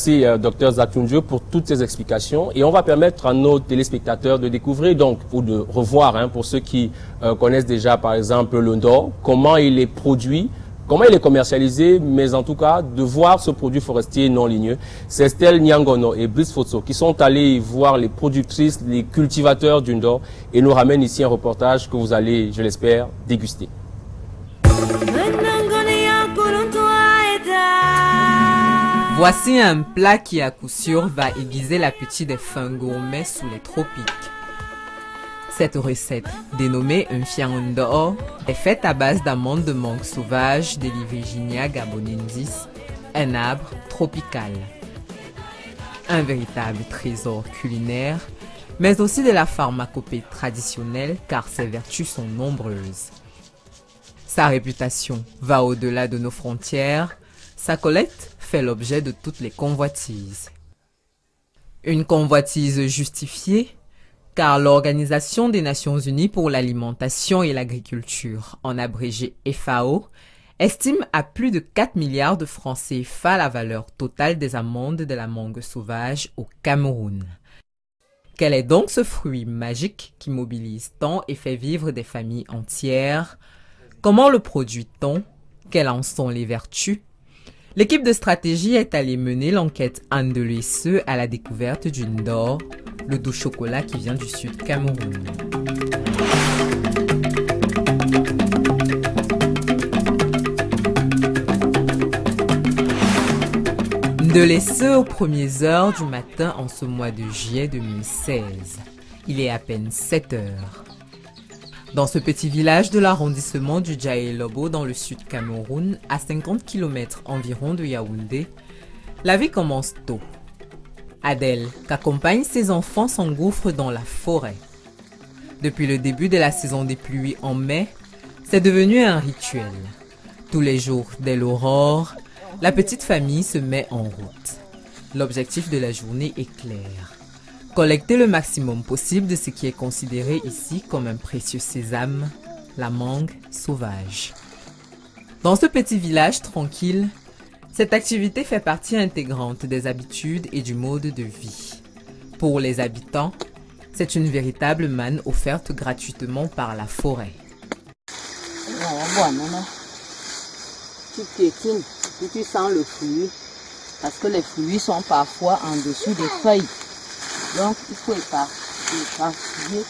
Merci, Dr Zatunjo, pour toutes ces explications. Et on va permettre à nos téléspectateurs de découvrir, donc, ou de revoir, hein, pour ceux qui connaissent déjà, par exemple, le Ndor, comment il est produit, comment il est commercialisé, mais en tout cas, de voir ce produit forestier non ligneux. C'est Estelle Nyangono et Brice Fotso qui sont allés voir les productrices, les cultivateurs du Ndor et nous ramènent ici un reportage que vous allez, je l'espère, déguster. Voici un plat qui à coup sûr va aiguiser l'appétit des fins gourmets sous les tropiques. Cette recette, dénommée un fiang Ndor, est faite à base d'amandes de mangue sauvage de l'Ivirginia gabonensis, un arbre tropical. Un véritable trésor culinaire, mais aussi de la pharmacopée traditionnelle car ses vertus sont nombreuses. Sa réputation va au-delà de nos frontières, sa collecte fait l'objet de toutes les convoitises. Une convoitise justifiée, car l'Organisation des Nations Unies pour l'alimentation et l'agriculture, en abrégé FAO, estime à plus de 4 milliards de francs CFA la valeur totale des amandes de la mangue sauvage au Cameroun. Quel est donc ce fruit magique qui mobilise tant et fait vivre des familles entières? Comment le produit-on? Quelles en sont les vertus? L'équipe de stratégie est allée mener l'enquête Andelesse à la découverte du Ndor, le doux chocolat qui vient du sud Cameroun. Ndelesse aux premières heures du matin en ce mois de juillet 2016. Il est à peine 7 heures. Dans ce petit village de l'arrondissement du Djaé-Lobo dans le sud Cameroun, à 50 km environ de Yaoundé, la vie commence tôt. Adèle, qu'accompagne ses enfants, s'engouffre dans la forêt. Depuis le début de la saison des pluies en mai, c'est devenu un rituel. Tous les jours, dès l'aurore, la petite famille se met en route. L'objectif de la journée est clair. Collecter le maximum possible de ce qui est considéré ici comme un précieux sésame, la mangue sauvage. Dans ce petit village tranquille, cette activité fait partie intégrante des habitudes et du mode de vie. Pour les habitants, c'est une véritable manne offerte gratuitement par la forêt. Tu piétines, puis tu sens le fruit, parce que les fruits sont parfois en dessous des feuilles. Donc, il faut éparpiller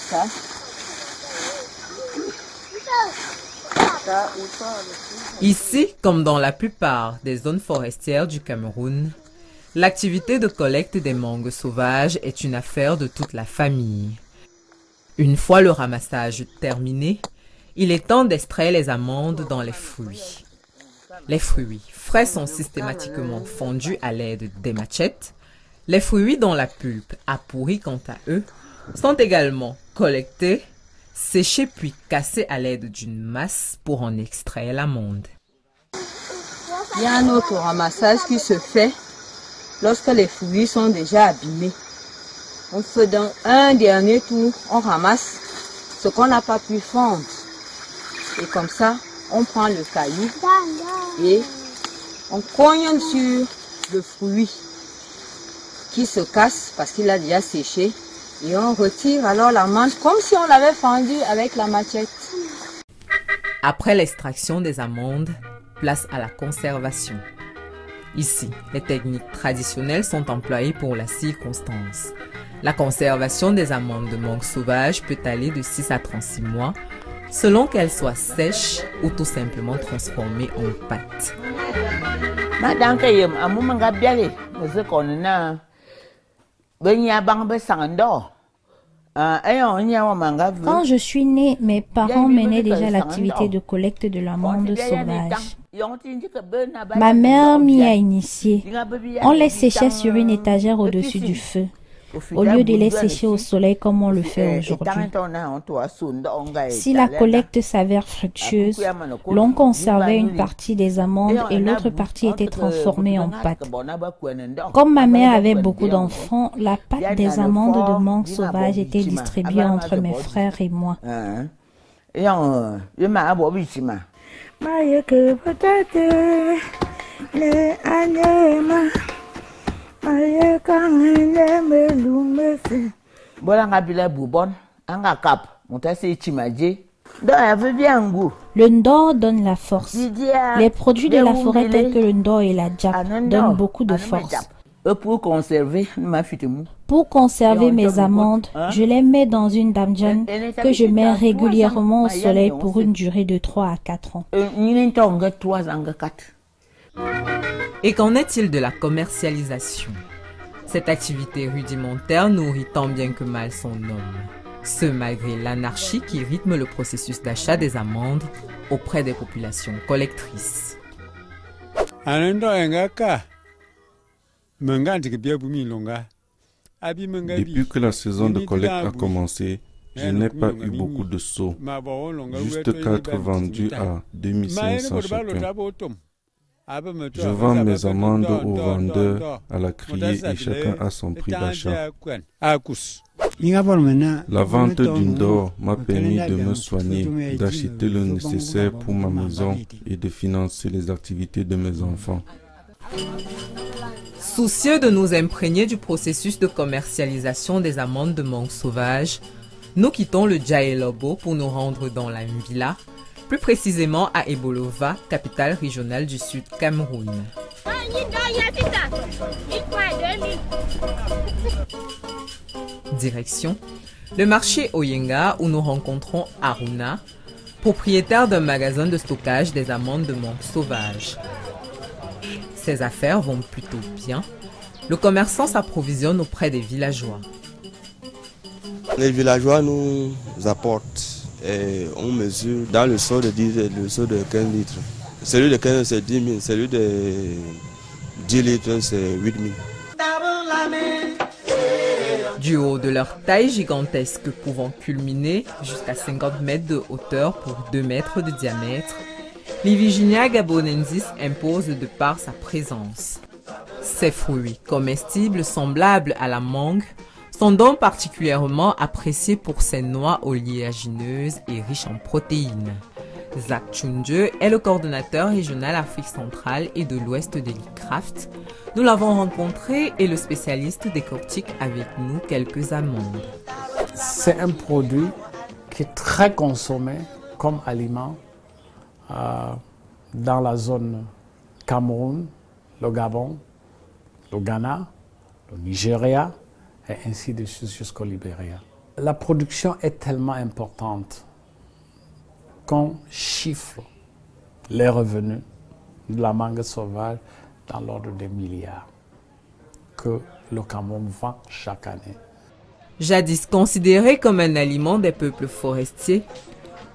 ça. Ici, comme dans la plupart des zones forestières du Cameroun, l'activité de collecte des mangues sauvages est une affaire de toute la famille. Une fois le ramassage terminé, il est temps d'extraire les amandes dans les fruits. Les fruits frais sont systématiquement fondus à l'aide des machettes. Les fruits dont la pulpe a pourri quant à eux sont également collectés, séchés puis cassés à l'aide d'une masse pour en extraire l'amande. Il y a un autre ramassage qui se fait lorsque les fruits sont déjà abîmés. On fait donc un dernier tour, on ramasse ce qu'on n'a pas pu fondre. Et comme ça, on prend le caillou et on cogne sur le fruit qui se casse parce qu'il a déjà séché. Et on retire alors l'amande comme si on l'avait fendu avec la machette. Après l'extraction des amandes, place à la conservation. Ici, les techniques traditionnelles sont employées pour la circonstance. La conservation des amandes de mangue sauvage peut aller de 6 à 36 mois, selon qu'elles soient sèches ou tout simplement transformées en pâte. Quand je suis née, mes parents menaient déjà l'activité de collecte de l'amande sauvage. Ma mère m'y a initié. On les séchait sur une étagère au-dessus du feu, au lieu de les sécher au soleil comme on le fait aujourd'hui. Si la collecte s'avère fructueuse, l'on conservait une partie des amandes et l'autre partie était transformée en pâte. Comme ma mère avait beaucoup d'enfants, la pâte des amandes de mangue sauvage était distribuée entre mes frères et moi. Le ndor donne la force. Les produits de la forêt tels que le ndor et la diap donnent beaucoup de force. Pour conserver mes amandes, je les mets dans une damjan que je mets régulièrement au soleil pour une durée de 3 à 4 ans. Et qu'en est-il de la commercialisation? Cette activité rudimentaire nourrit tant bien que mal son homme. Ce malgré l'anarchie qui rythme le processus d'achat des amandes auprès des populations collectrices. Depuis que la saison de collecte a commencé, je n'ai pas eu beaucoup de seaux, juste 4 vendus à 2500 chacun. Je vends mes amandes aux vendeurs à la criée et chacun a son prix d'achat. La vente du ndor m'a permis de me soigner, d'acheter le nécessaire pour ma maison et de financer les activités de mes enfants. Soucieux de nous imprégner du processus de commercialisation des amandes de mangue sauvage, nous quittons le Djaelobo pour nous rendre dans la Mbila, plus précisément à Ebolova, capitale régionale du Sud Cameroun. Direction le marché Oyenga où nous rencontrons Aruna, propriétaire d'un magasin de stockage des amandes de mangue sauvage. Ses affaires vont plutôt bien. Le commerçant s'approvisionne auprès des villageois. Les villageois nous apportent et on mesure dans le seau de 10 et le seau de 15 litres. Celui de 15 c'est 10 000, celui de 10 litres c'est 8 000. Du haut de leur taille gigantesque pouvant culminer jusqu'à 50 mètres de hauteur pour 2 mètres de diamètre, l'Iviginia gabonensis impose de par sa présence. Ces fruits comestibles semblables à la mangue sont donc particulièrement appréciés pour ses noix oléagineuses et riches en protéines. Zach Chundje est le coordonnateur régional Afrique centrale et de l'Ouest de l'ICRAFT. Nous l'avons rencontré et le spécialiste décortique avec nous quelques amandes. C'est un produit qui est très consommé comme aliment dans la zone Cameroun, le Gabon, le Ghana, le Nigeria et ainsi de suite jusqu'au Libéria. La production est tellement importante qu'on chiffre les revenus de la mangue sauvage dans l'ordre des milliards que le Cameroun vend chaque année. Jadis considéré comme un aliment des peuples forestiers,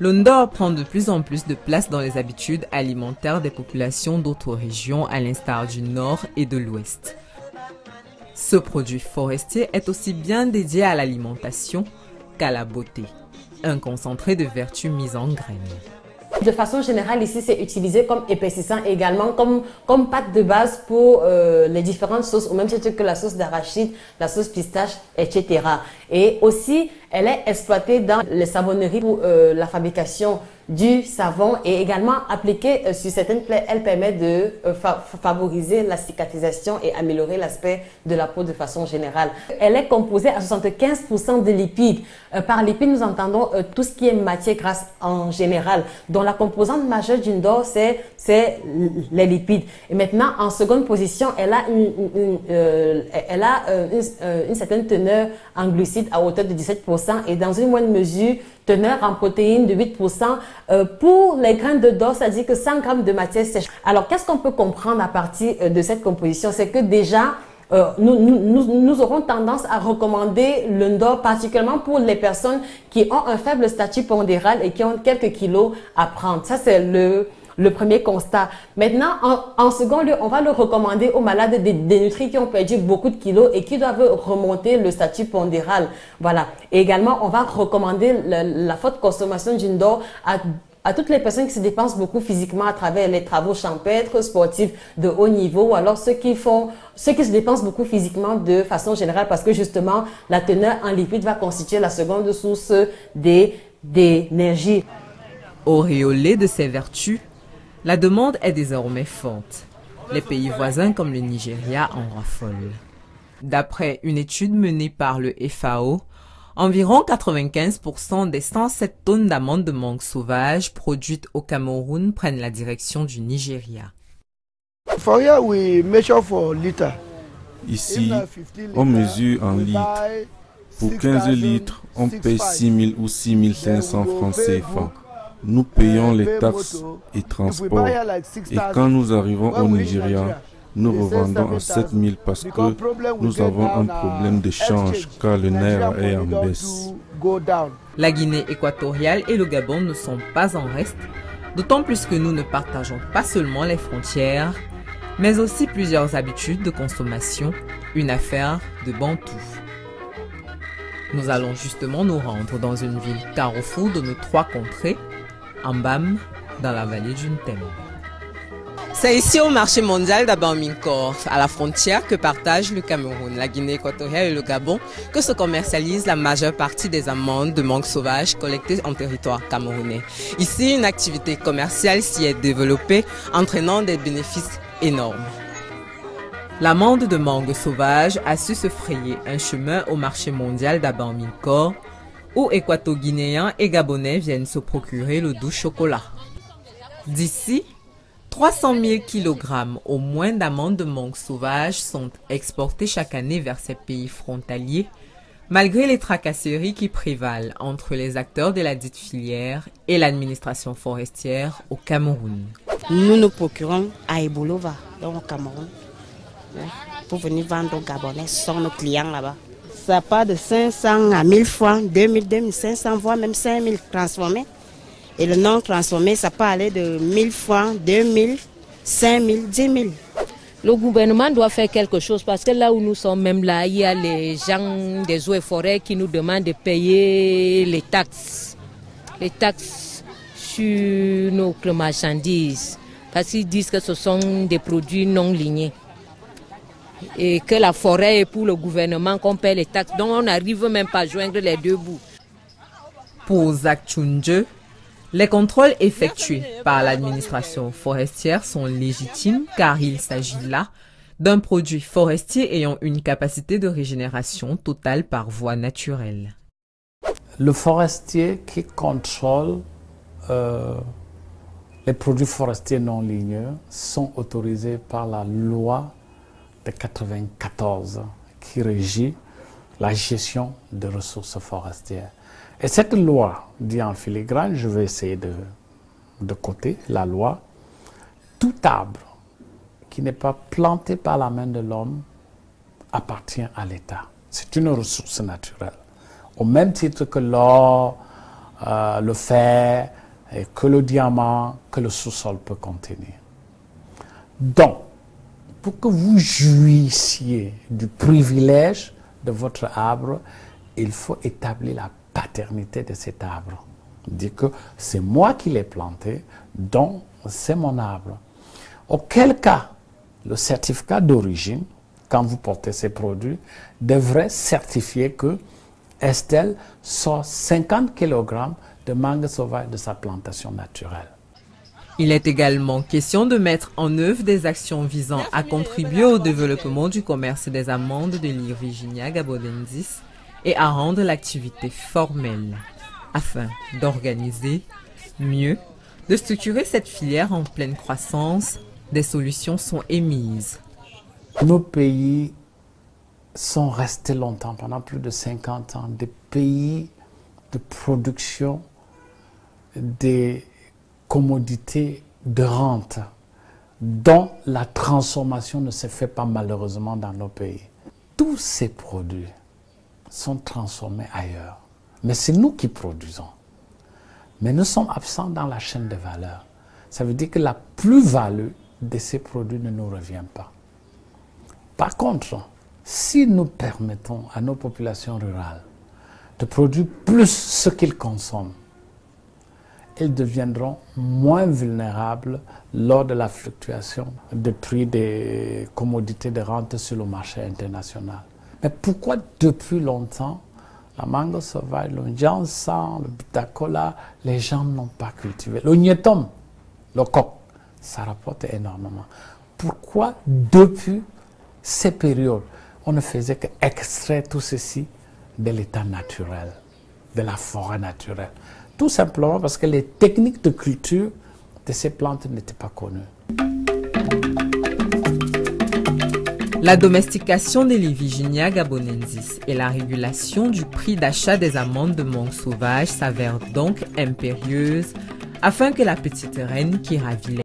le ndor prend de plus en plus de place dans les habitudes alimentaires des populations d'autres régions à l'instar du Nord et de l'Ouest. Ce produit forestier est aussi bien dédié à l'alimentation qu'à la beauté. Un concentré de vertus mis en graines. De façon générale, ici, c'est utilisé comme épaississant et également comme pâte de base pour les différentes sauces, au même titre que la sauce d'arachide, la sauce pistache, etc. Et aussi, elle est exploitée dans les savonneries pour la fabrication du savon et également appliquée sur certaines plaies. Elle permet de favoriser la cicatrisation et améliorer l'aspect de la peau de façon générale. Elle est composée à 75% de lipides. Par lipides, nous entendons tout ce qui est matière grasse en général, dont la composante majeure du ndor, c'est les lipides. Et maintenant, en seconde position, elle a une certaine teneur en glucides à hauteur de 17% et dans une moindre mesure, teneur en protéines de 8%. Pour les graines de ndor, c'est-à-dire que 100 grammes de matière sèche. Alors, qu'est-ce qu'on peut comprendre à partir de cette composition? C'est que déjà, nous aurons tendance à recommander le ndor, particulièrement pour les personnes qui ont un faible statut pondéral et qui ont quelques kilos à prendre. Ça, c'est le premier constat. Maintenant, en second lieu, on va le recommander aux malades dénutris qui ont perdu beaucoup de kilos et qui doivent remonter le statut pondéral. Voilà. Et également, on va recommander la forte consommation du ndor à toutes les personnes qui se dépensent beaucoup physiquement à travers les travaux champêtres, sportifs de haut niveau, ou alors ceux qui se dépensent beaucoup physiquement de façon générale parce que justement, la teneur en lipides va constituer la seconde source d'énergie. Auréolée de ses vertus, la demande est désormais forte. Les pays voisins comme le Nigeria en raffolent. D'après une étude menée par le FAO, environ 95% des 107 tonnes d'amandes de mangue sauvage produites au Cameroun prennent la direction du Nigeria. Ici, on mesure en litres. Pour 15 litres, on paye 6 000 ou 6 500 francs CFA. Nous payons les taxes et transports. Et quand nous arrivons au Nigeria, nous revendons à 7 000 parce que nous avons un problème de change car le naira est en baisse. La Guinée équatoriale et le Gabon ne sont pas en reste, d'autant plus que nous ne partageons pas seulement les frontières, mais aussi plusieurs habitudes de consommation, une affaire de Bantou. Nous allons justement nous rendre dans une ville carrefour de nos 3 contrées, Ambam, dans la vallée du Ntem. C'est ici au marché mondial d'Abamingkor, à la frontière que partagent le Cameroun, la Guinée équatoriale et le Gabon, que se commercialise la majeure partie des amandes de mangue sauvage collectées en territoire camerounais. Ici, une activité commerciale s'y est développée, entraînant des bénéfices énormes. L'amande de mangue sauvage a su se frayer un chemin au marché mondial d'Abamingkor, où équato-guinéens et gabonais viennent se procurer le doux chocolat. D'ici, 300 000 kg au moins d'amandes de mangue sauvage sont exportés chaque année vers ces pays frontaliers, malgré les tracasseries qui prévalent entre les acteurs de la dite filière et l'administration forestière au Cameroun. Nous nous procurons à Ebolova, dans le Cameroun, pour venir vendre aux Gabonais. Ce sont nos clients là-bas. Ça part de 500 à 1000 francs, 2000, 2500, voire même 5000 transformés. Et le non transformé, ça peut aller de 1000 francs, 2000, 5000, 10 000. Le gouvernement doit faire quelque chose parce que là où nous sommes, même là, il y a les gens des eaux et forêts qui nous demandent de payer les taxes. Les taxes sur nos marchandises. Parce qu'ils disent que ce sont des produits non lignés. Et que la forêt est pour le gouvernement qu'on paie les taxes. Donc on n'arrive même pas à joindre les deux bouts. Pour Zach Chunje, les contrôles effectués par l'administration forestière sont légitimes car il s'agit là d'un produit forestier ayant une capacité de régénération totale par voie naturelle. Le forestier qui contrôle les produits forestiers non ligneux sont autorisés par la loi de 1994 qui régit la gestion des ressources forestières. Et cette loi dit en filigrane, je vais essayer de coter la loi, tout arbre qui n'est pas planté par la main de l'homme appartient à l'État. C'est une ressource naturelle. Au même titre que l'or, le fer, et que le diamant, que le sous-sol peut contenir. Donc, pour que vous jouissiez du privilège de votre arbre, il faut établir la paternité de cet arbre. Dire que c'est moi qui l'ai planté, donc c'est mon arbre. Auquel cas, le certificat d'origine, quand vous portez ces produits, devrait certifier que Estelle sort 50 kg de mangue sauvage de sa plantation naturelle. Il est également question de mettre en œuvre des actions visant à contribuer au développement du commerce des amandes de l'Irviginia gabonensis et à rendre l'activité formelle, afin d'organiser mieux, de structurer cette filière en pleine croissance. Des solutions sont émises. Nos pays sont restés longtemps, pendant plus de 50 ans, des pays de production des commodités de rente dont la transformation ne se fait pas malheureusement dans nos pays. Tous ces produits sont transformés ailleurs. Mais c'est nous qui produisons. Mais nous sommes absents dans la chaîne de valeur. Ça veut dire que la plus-value de ces produits ne nous revient pas. Par contre, si nous permettons à nos populations rurales de produire plus ce qu'ils consomment, ils deviendront moins vulnérables lors de la fluctuation des prix des commodités de rente sur le marché international. Mais pourquoi depuis longtemps, la mangue sauvage, le jansan, le butacola, les gens n'ont pas cultivé? Le gnetom, le coq, ça rapporte énormément. Pourquoi depuis ces périodes on ne faisait qu'extraire tout ceci de l'état naturel, de la forêt naturelle. Tout simplement parce que les techniques de culture de ces plantes n'étaient pas connues. La domestication des Léviginia gabonensis et la régulation du prix d'achat des amandes de mangue sauvage s'avèrent donc impérieuses afin que la petite reine qui ravit